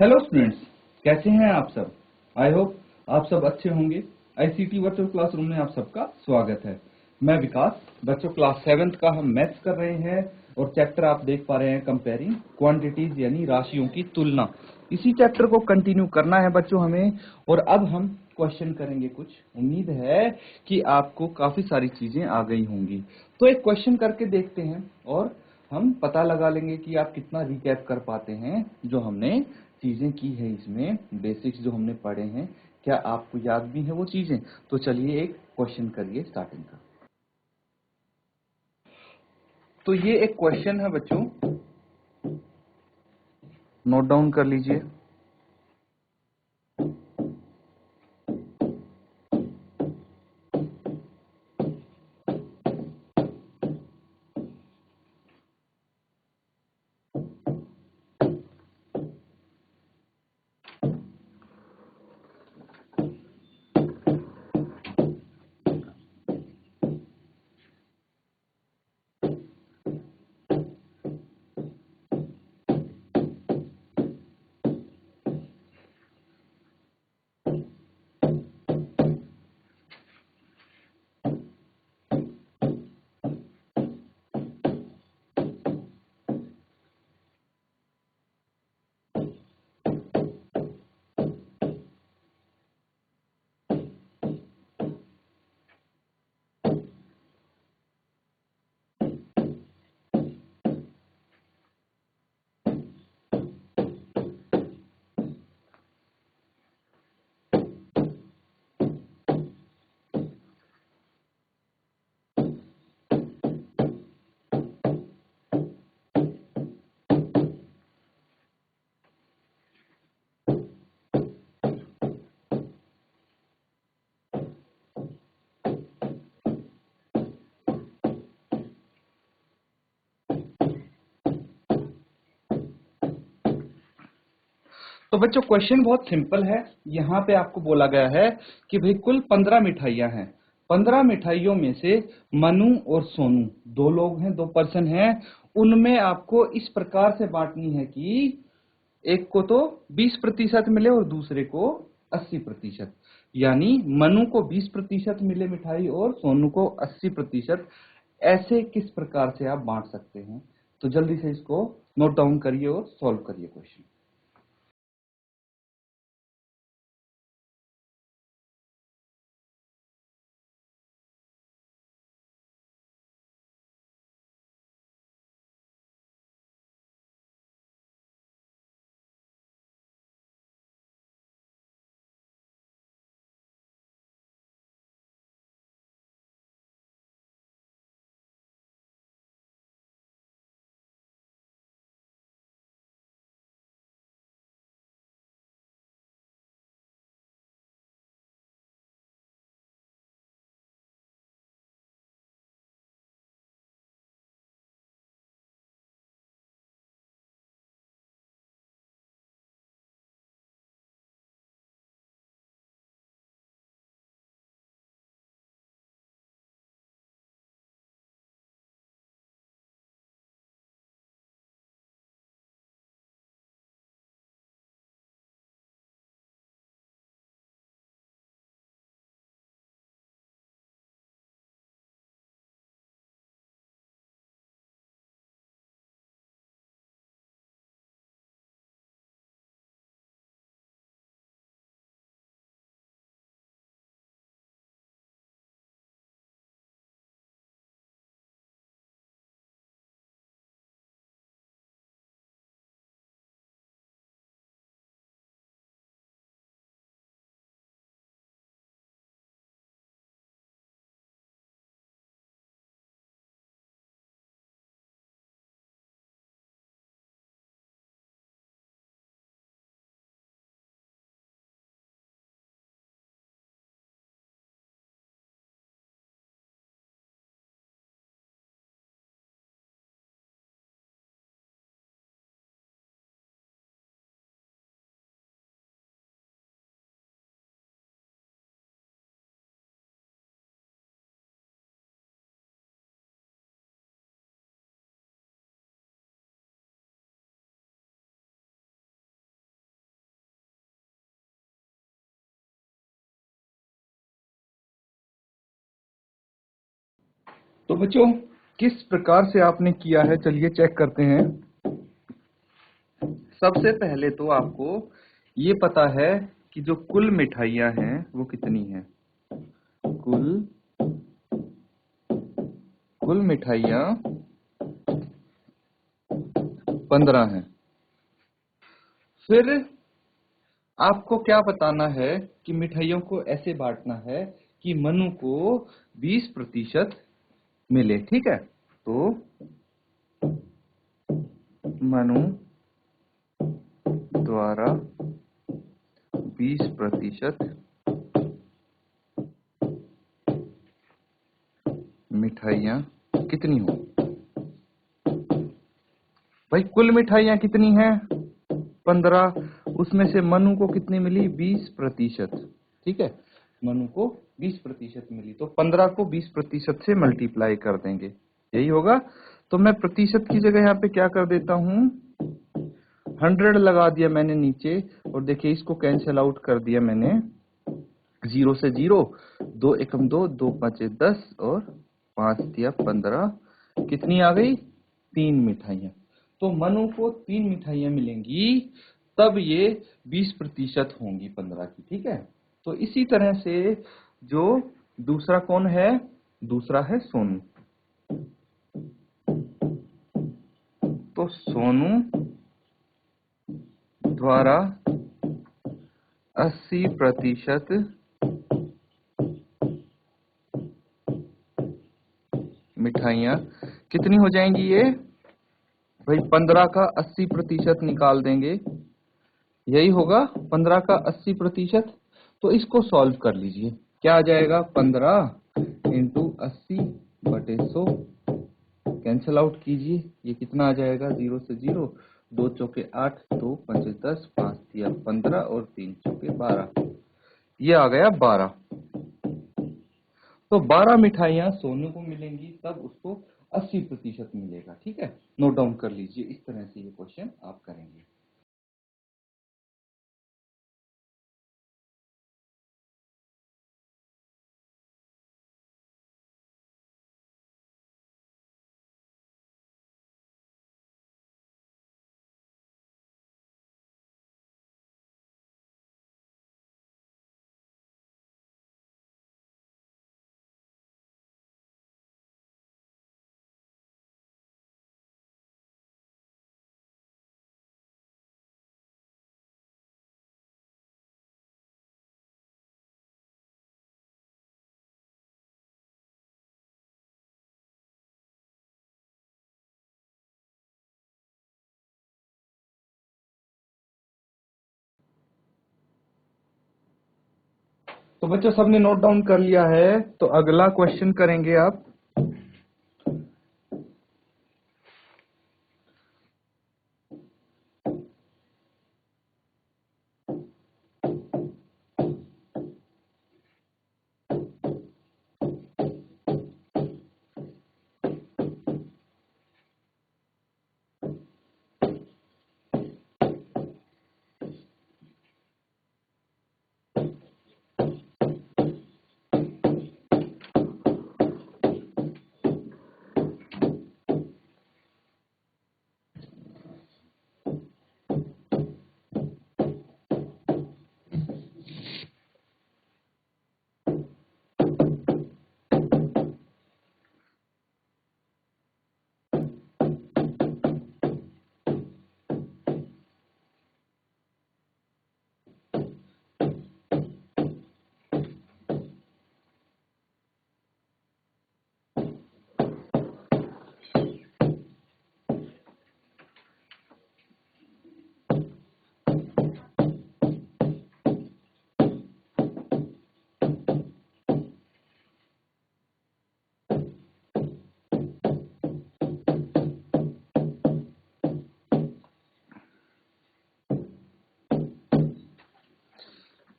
Hello students, कैसे हैं आप सब। आई होप आप सब अच्छे होंगे। आईसीटी वर्चुअल क्लासरूम में आप सबका स्वागत है। मैं विकास। बच्चों क्लास 7th का हम मैथ्स कर रहे हैं और चैप्टर आप देख पा रहे हैं कंपेयरिंग क्वांटिटीज यानी राशियों की तुलना। इसी चैप्टर को कंटिन्यू करना है बच्चों हमें। और अब हम क्वेश्चन करेंगे कुछ। उम्मीद है कि आपको काफी सारी चीजें आ गई होंगी। तो एक क्वेश्चन करके देखते हैं और हम पता लगा लेंगे कि आप कितना रिकैप कर पाते हैं जो हमने चीजें की है। इसमें बेसिक्स जो हमने पढ़े हैं, क्या आपको याद भी है वो चीजें। तो चलिए एक क्वेश्चन करिए स्टार्टिंग का। तो ये एक क्वेश्चन है बच्चों, नोट डाउन कर लीजिए। तो बच्चों क्वेश्चन बहुत सिंपल है। यहाँ पे आपको बोला गया है कि भाई कुल 15 मिठाइयां हैं। 15 मिठाइयों में से मनु और सोनू दो लोग हैं, दो पर्सन हैं। उनमें आपको इस प्रकार से बांटनी है कि एक को तो 20% मिले और दूसरे को 80%। यानी मनु को 20% मिले मिठाई और सोनू को 80%। ऐसे किस प्रकार से आप बांट सकते हैं। तो जल्दी से इसको नोट डाउन करिए और सॉल्व करिए क्वेश्चन। तो बच्चों किस प्रकार से आपने किया है, चलिए चेक करते हैं। सबसे पहले तो आपको ये पता है कि जो कुल मिठाइयां हैं वो कितनी हैं। कुल मिठाइयां 15 हैं। फिर आपको क्या बताना है कि मिठाइयों को ऐसे बांटना है कि मनु को 20% मिले। ठीक है, तो मनु द्वारा 20% मिठाइयां कितनी हो। भाई कुल मिठाइयां कितनी हैं 15, उसमें से मनु को कितनी मिली 20%। ठीक है, मनु को 20% मिली, तो 15 को 20% से मल्टीप्लाई कर देंगे, यही होगा। तो मैं प्रतिशत की जगह यहाँ पे क्या कर देता हूं, 100 लगा दिया मैंने नीचे, और देखिए इसको कैंसिल आउट कर दिया मैंने, 0 से 0, 2 एकम 2, 2 पांचे 10 और 5 दिया 15, कितनी आ गई 3 मिठाइयां। तो मनु को 3 मिठाइयां मिलेंगी, तब ये 20% होंगी 15 की। ठीक है, तो इसी तरह से जो दूसरा कौन है, दूसरा है सोनू। तो सोनू द्वारा 80% मिठाइयां कितनी हो जाएंगी ये, भाई 15 का 80% निकाल देंगे, यही होगा 15 का 80%। तो इसको सॉल्व कर लीजिए, क्या आ जाएगा 15 इंटू 80/100, कैंसिल आउट कीजिए, ये कितना आ जाएगा 0 से 0, 2 चौके 8, 2 पंचे 10, 5 दिया 15 और 3 चौके 12, ये आ गया 12। तो 12 मिठाइयां सोनू को मिलेंगी, तब उसको 80% मिलेगा। ठीक है, नोट डाउन कर लीजिए, इस तरह से ये क्वेश्चन आप करेंगे। तो बच्चों सबने नोट डाउन कर लिया है, तो अगला क्वेश्चन करेंगे आप।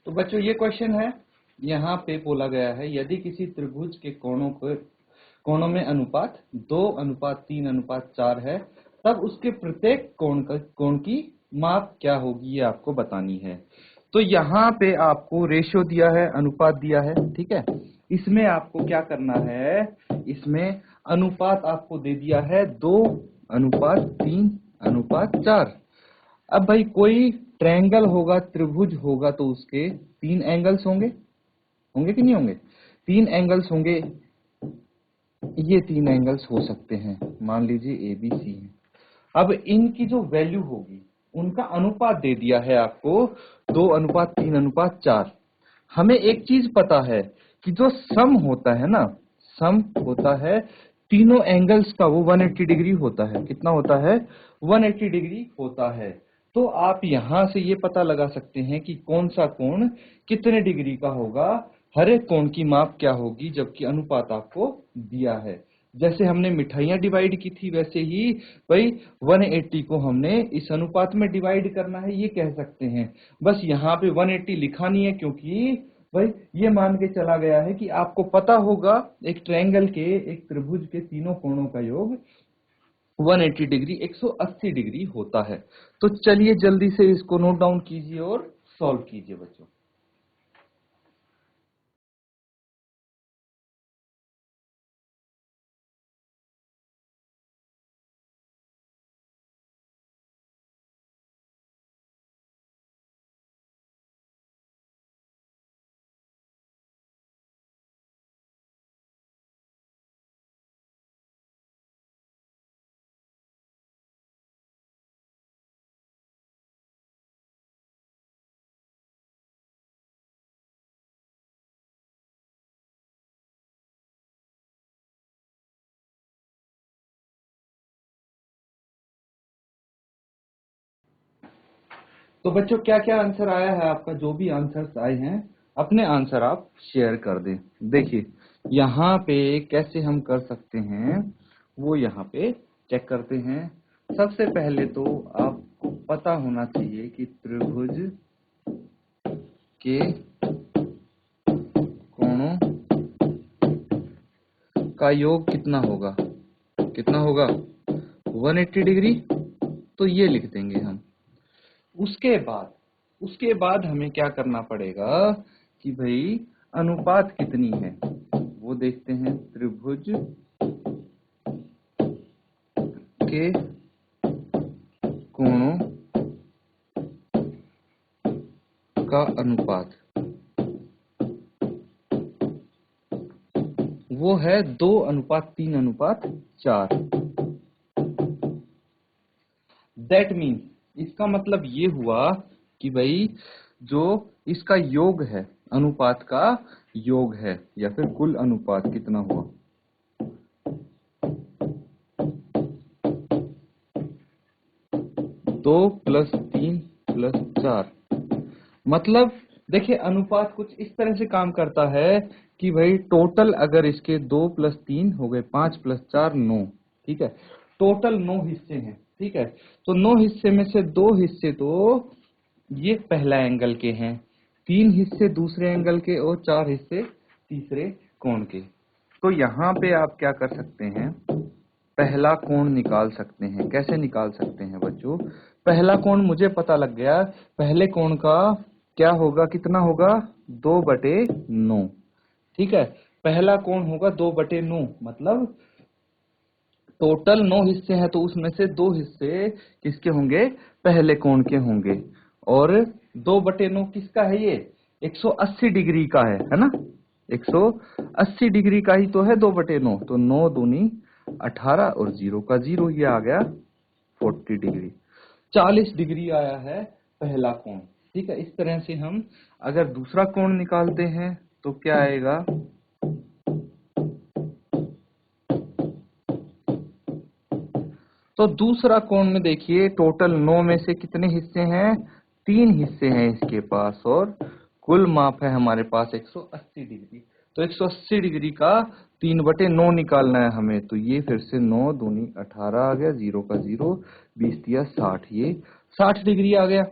तो बच्चों ये क्वेश्चन है, यहाँ पे बोला गया है यदि किसी त्रिभुज के कोणों में अनुपात 2:3:4 है, तब उसके प्रत्येक कोण की माप क्या होगी, ये आपको बतानी है। तो यहाँ पे आपको रेशियो दिया है, अनुपात दिया है। ठीक है, इसमें आपको क्या करना है, इसमें अनुपात आपको दे दिया है 2:3:4। अब भाई कोई ट्रायंगल होगा, त्रिभुज होगा, तो उसके 3 एंगल्स होंगे, होंगे कि नहीं होंगे? 3 एंगल्स होंगे। ये 3 एंगल्स हो सकते हैं, मान लीजिए ABC है। अब इनकी जो वैल्यू होगी, उनका अनुपात दे दिया है आपको 2:3:4। हमें एक चीज पता है कि जो सम होता है ना, सम होता है तीनों एंगल्स का, वो 180 डिग्री होता है। कितना होता है? 180 डिग्री होता है। तो आप यहां से ये पता लगा सकते हैं कि कौन सा कोण कितने डिग्री का होगा, हर एक कोण की माप क्या होगी, जबकि अनुपात आपको दिया है। जैसे हमने मिठाइयां डिवाइड की थी, वैसे ही भाई 180 को हमने इस अनुपात में डिवाइड करना है, ये कह सकते हैं। बस यहाँ पे 180 लिखा नहीं है, क्योंकि भाई ये मान के चला गया है कि आपको पता होगा एक ट्रायंगल के, एक त्रिभुज के तीनों कोणों का योग 180 डिग्री, 180 डिग्री होता है। तो चलिए जल्दी से इसको नोट डाउन कीजिए और सॉल्व कीजिए बच्चों। तो बच्चों क्या क्या आंसर आया है आपका? जो भी आंसर्स आए हैं, अपने आंसर आप शेयर कर दें। देखिए यहाँ पे कैसे हम कर सकते हैं, वो यहाँ पे चेक करते हैं। सबसे पहले तो आपको पता होना चाहिए कि त्रिभुज के कोणों का योग कितना होगा? कितना होगा? 180 डिग्री। तो ये लिख देंगे हम। उसके बाद हमें क्या करना पड़ेगा कि भाई अनुपात कितनी है, वो देखते हैं। त्रिभुज के कोणों का अनुपात, वो है 2:3:4। दैट मीन्स इसका मतलब ये हुआ कि भाई जो इसका योग है, अनुपात का योग है, या फिर कुल अनुपात कितना हुआ, 2+3+4। मतलब देखिए अनुपात कुछ इस तरह से काम करता है कि भाई टोटल अगर इसके 2+3 हो गए, 5+4 9, ठीक है। टोटल 9 हिस्से हैं, ठीक है। तो 9 हिस्से में से 2 हिस्से तो ये पहला एंगल के हैं, 3 हिस्से दूसरे एंगल के, और 4 हिस्से तीसरे कोण के। तो यहाँ पे आप क्या कर सकते हैं, पहला कोण निकाल सकते हैं। कैसे निकाल सकते हैं बच्चों? पहला कोण मुझे पता लग गया, पहले कोण का क्या होगा, कितना होगा, 2/9, ठीक है। पहला कोण होगा 2/9, मतलब टोटल 9 हिस्से हैं, तो उसमें से 2 हिस्से किसके होंगे, पहले कोण के होंगे। और 2/9 किसका है? ये 180 डिग्री का है ना। 180 डिग्री का ही तो है 2/9। तो 9 दूनी 18 और 0 का 0, ये आ गया 40 डिग्री। 40 डिग्री आया है पहला कोण, ठीक है। इस तरह से हम अगर दूसरा कोण निकालते हैं तो क्या आएगा, तो दूसरा कोण में देखिए टोटल 9 में से कितने हिस्से हैं, 3 हिस्से हैं इसके पास, और कुल माप है हमारे पास 180 डिग्री। तो 180 डिग्री का 3/9 निकालना है हमें। तो ये फिर से 9 दूनी 18 आ गया, 0 का 0, 20 दिया 60, ये 60 डिग्री आ गया।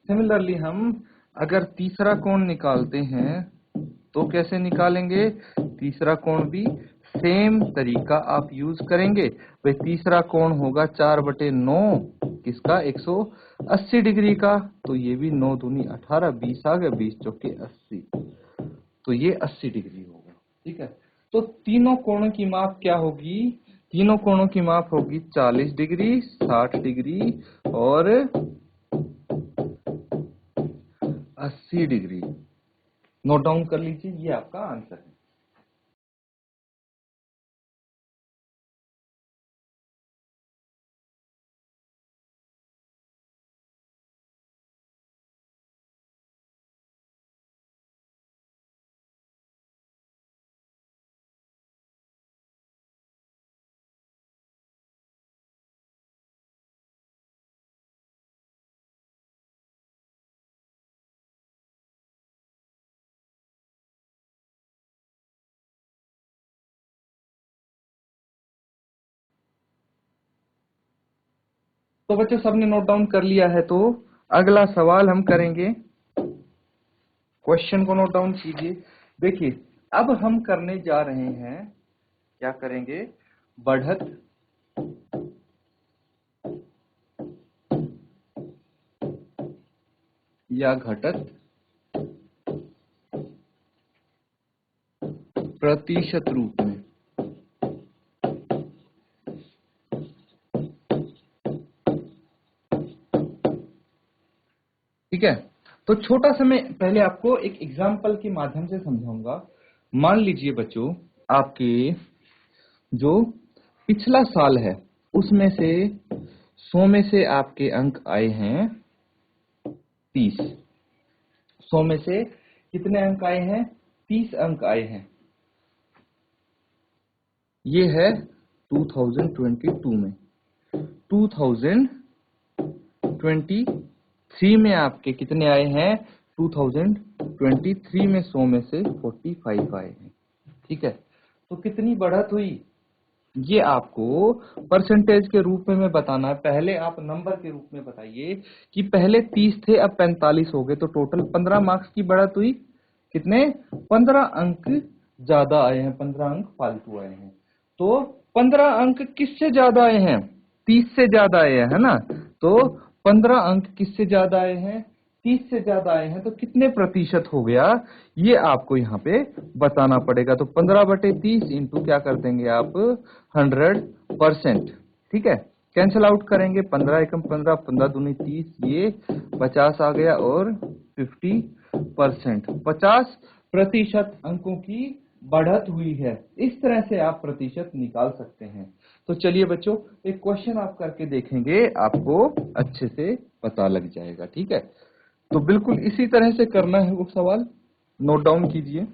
सिमिलरली हम अगर तीसरा कोण निकालते हैं तो कैसे निकालेंगे? तीसरा कोण भी सेम तरीका आप यूज करेंगे। भाई तीसरा कोण होगा 4/9 किसका, 180 डिग्री का। तो ये भी 9 दूनी 18, 20 आ गया, 20 चौके 80, तो ये 80 डिग्री होगा, ठीक है। तो तीनों कोणों की माप क्या होगी? तीनों कोणों की माप होगी 40 डिग्री, 60 डिग्री और 80 डिग्री। नोट डाउन कर लीजिए, ये आपका आंसर है। तो बच्चों सबने नोट डाउन कर लिया है, तो अगला सवाल हम करेंगे। क्वेश्चन को नोट डाउन कीजिए। देखिए, अब हम करने जा रहे हैं, क्या करेंगे? बढ़त या घटत प्रतिशत रूप में। ठीक है, तो छोटा सा मैं पहले आपको एक एग्जांपल के माध्यम से समझाऊंगा। मान लीजिए बच्चों, आपके जो पिछला साल है उसमें से 100 में से आपके अंक आए हैं 30। 100 में से कितने अंक आए हैं? 30 अंक आए हैं। ये है 2022 में। 2023 में आपके कितने आए हैं? 2023 में 100 में से 45 आए हैं। ठीक है, तो कितनी बढ़त हुई? ये आपको परसेंटेज के रूप में मैं बताना है। पहले आप नंबर के रूप में बताइए कि पहले 30 थे, अब 45 हो गए, तो टोटल 15 मार्क्स की बढ़त हुई। कितने? 15 अंक ज्यादा आए हैं, 15 अंक फालतू आए हैं। तो 15 अंक किससे ज्यादा आए हैं? 30 से ज्यादा आए हैं, है ना? तो 15 अंक किससे ज्यादा आए हैं? 30 से ज्यादा आए हैं। तो कितने प्रतिशत हो गया, ये आपको यहाँ पे बताना पड़ेगा। तो 15/30 इंटू क्या कर देंगे आप? 100%। ठीक है, कैंसिल आउट करेंगे। 15 एकम 15, 15 दूनी 30, ये 50 आ गया और 50%। 50% अंकों की बढ़त हुई है। इस तरह से आप प्रतिशत निकाल सकते हैं। तो चलिए बच्चों, एक क्वेश्चन आप करके देखेंगे, आपको अच्छे से पता लग जाएगा। ठीक है, तो बिल्कुल इसी तरह से करना है वो सवाल। नोट डाउन कीजिए।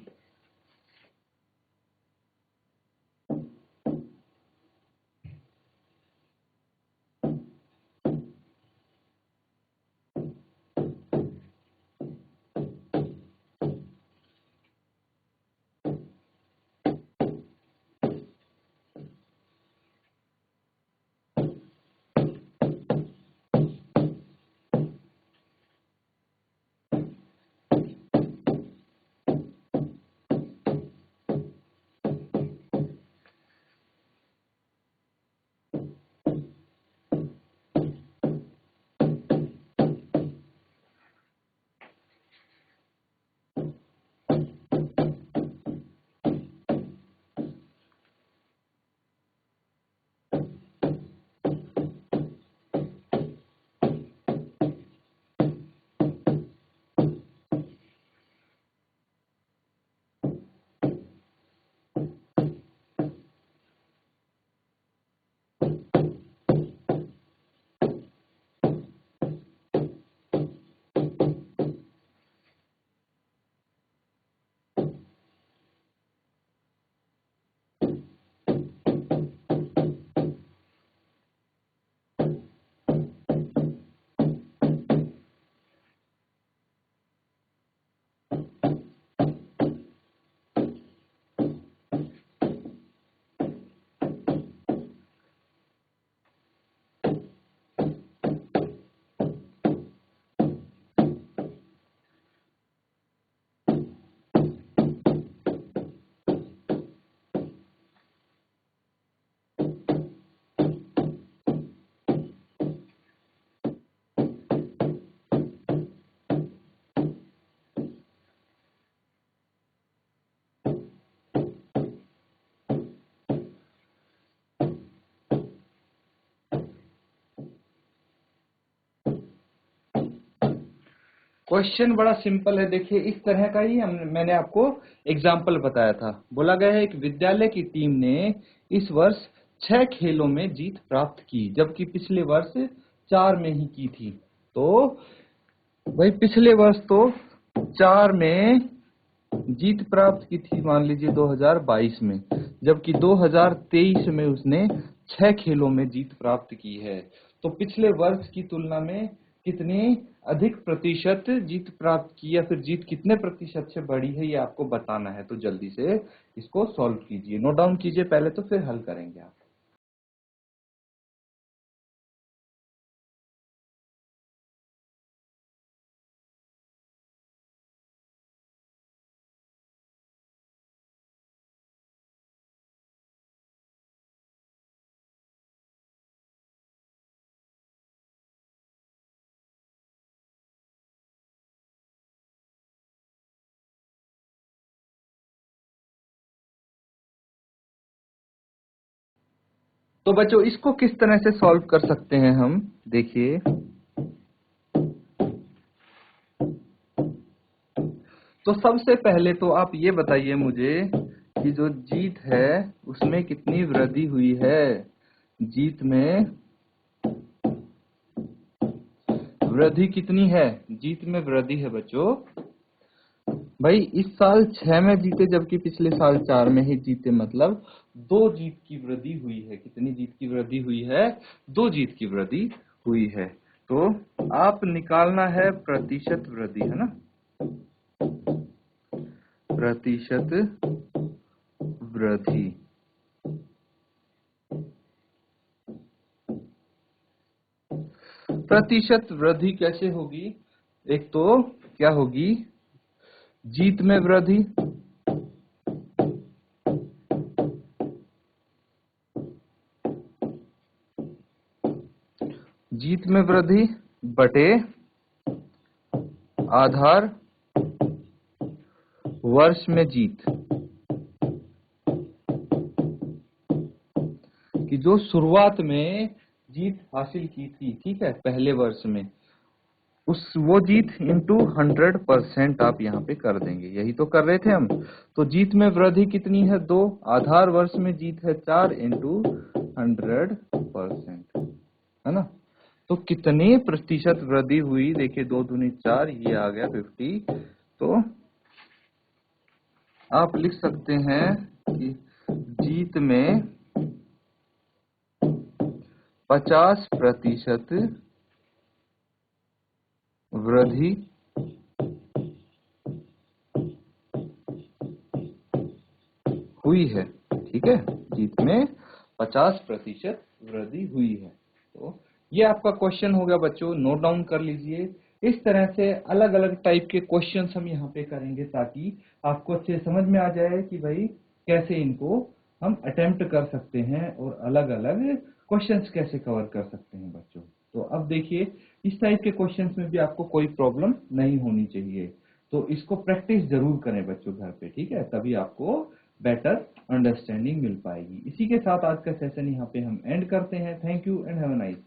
क्वेश्चन बड़ा सिंपल है। देखिए इस तरह का ही मैंने आपको एग्जाम्पल बताया था। बोला गया है एक विद्यालय की टीम ने इस वर्ष 6 खेलों में जीत प्राप्त की, जबकि पिछले वर्ष 4 में ही की थी। तो भाई पिछले वर्ष तो 4 में जीत प्राप्त की थी, मान लीजिए 2022 में, जबकि 2023 में उसने 6 खेलों में जीत प्राप्त की है। तो पिछले वर्ष की तुलना में कितनी अधिक प्रतिशत जीत प्राप्त की, या फिर जीत कितने प्रतिशत से बढ़ी है, ये आपको बताना है। तो जल्दी से इसको सॉल्व कीजिए, नोट डाउन कीजिए पहले, तो फिर हल करेंगे आप। तो बच्चों इसको किस तरह से सॉल्व कर सकते हैं हम, देखिए। तो सबसे पहले तो आप ये बताइए मुझे कि जो जीत है उसमें कितनी वृद्धि हुई है। जीत में वृद्धि कितनी है, जीत में वृद्धि है बच्चों। भाई इस साल 6 में जीते, जबकि पिछले साल 4 में ही जीते, मतलब 2 जीत की वृद्धि हुई है। कितनी जीत की वृद्धि हुई है, 2 जीत की वृद्धि हुई है। तो आप निकालना है प्रतिशत वृद्धि, है ना, प्रतिशत वृद्धि। प्रतिशत वृद्धि कैसे होगी, एक तो क्या होगी, जीत में वृद्धि, जीत में वृद्धि बटे आधार वर्ष में जीत, कि जो शुरुआत में जीत हासिल की थी, ठीक है, पहले वर्ष में, उस वो जीत इंटू 100% आप यहाँ पे कर देंगे। यही तो कर रहे थे हम। तो जीत में वृद्धि कितनी है, 2, आधार वर्ष में जीत है 4 इंटू 100%, है ना। तो कितने प्रतिशत वृद्धि हुई, देखिए 2 दूनी 4, ये आ गया 50। तो आप लिख सकते हैं कि जीत में 50% वृद्धि हुई है, ठीक है, जीत में 50% वृद्धि हुई है। तो ये आपका क्वेश्चन हो गया बच्चों, नोट डाउन कर लीजिए। इस तरह से अलग अलग टाइप के क्वेश्चंस हम यहाँ पे करेंगे, ताकि आपको अच्छे समझ में आ जाए कि भाई कैसे इनको हम अटेम्प्ट कर सकते हैं और अलग अलग क्वेश्चंस कैसे कवर कर सकते हैं बच्चों। तो अब देखिए इस टाइप के क्वेश्चंस में भी आपको कोई प्रॉब्लम नहीं होनी चाहिए। तो इसको प्रैक्टिस जरूर करें बच्चों घर पे, ठीक है, तभी आपको बेटर अंडरस्टैंडिंग मिल पाएगी। इसी के साथ आज का सेशन यहाँ पे हम एंड करते हैं। Thank you and have a nice